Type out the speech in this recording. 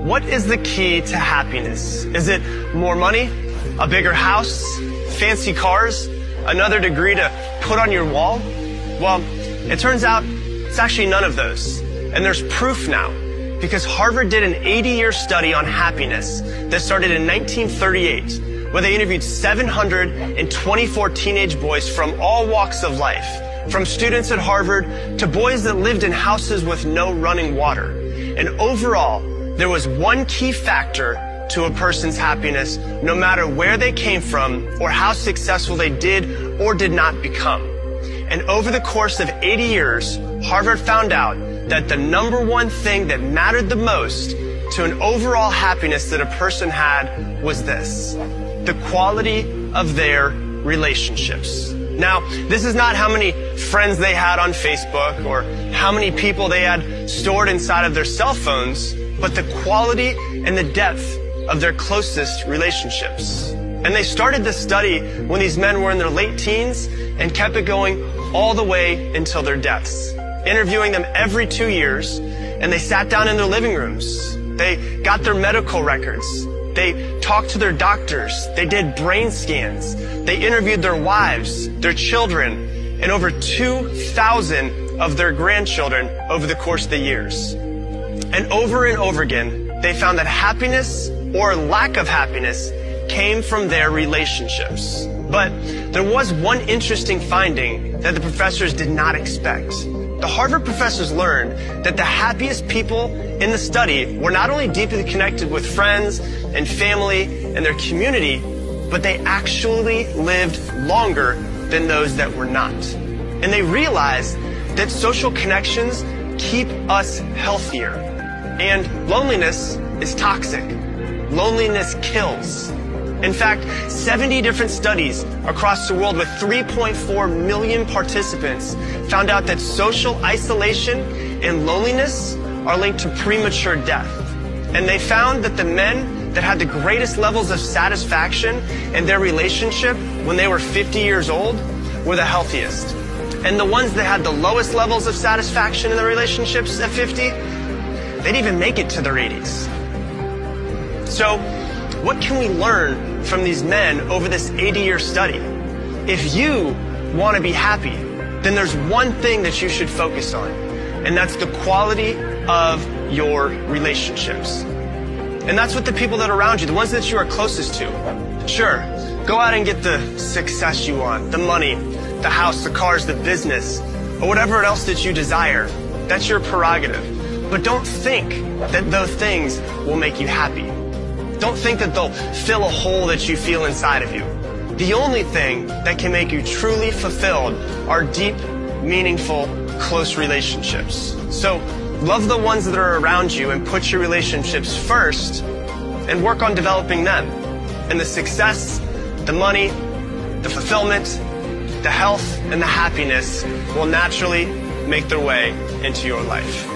What is the key to happiness? Is it more money, a bigger house, fancy cars, another degree to put on your wall? Well, it turns out it's actually none of those. And there's proof now, because Harvard did an 80-year study on happiness that started in 1938, where they interviewed 724 teenage boys from all walks of life, from students at Harvard to boys that lived in houses with no running water. And overall, there was one key factor to a person's happiness, no matter where they came from or how successful they did or did not become. And over the course of 80 years, Harvard found out that the number one thing that mattered the most to an overall happiness that a person had was this: the quality of their relationships. Now, this is not how many friends they had on Facebook or how many people they had stored inside of their cell phones, but the quality and the depth of their closest relationships. And they started this study when these men were in their late teens and kept it going all the way until their deaths, interviewing them every 2 years, and they sat down in their living rooms. They got their medical records. They talked to their doctors. They did brain scans. They interviewed their wives, their children, and over 2,000 of their grandchildren over the course of the years. And over again, they found that happiness or lack of happiness came from their relationships. But there was one interesting finding that the professors did not expect. The Harvard professors learned that the happiest people in the study were not only deeply connected with friends and family and their community, but they actually lived longer than those that were not. And they realized that social connections keep us healthier. And loneliness is toxic. Loneliness kills. In fact, 70 different studies across the world with 3.4 million participants found out that social isolation and loneliness are linked to premature death. And they found that the men that had the greatest levels of satisfaction in their relationship when they were 50 years old were the healthiest. And the ones that had the lowest levels of satisfaction in their relationships at 50, they didn't even make it to their 80s. So, what can we learn from these men over this 80-year study? If you want to be happy, then there's one thing that you should focus on, and that's the quality of your relationships. And that's what the people that are around you, the ones that you are closest to. Sure, go out and get the success you want, the money, the house, the cars, the business, or whatever else that you desire. That's your prerogative. But don't think that those things will make you happy. Don't think that they'll fill a hole that you feel inside of you. The only thing that can make you truly fulfilled are deep, meaningful, close relationships. So love the ones that are around you and put your relationships first and work on developing them. And the success, the money, the fulfillment, the health, and the happiness will naturally make their way into your life.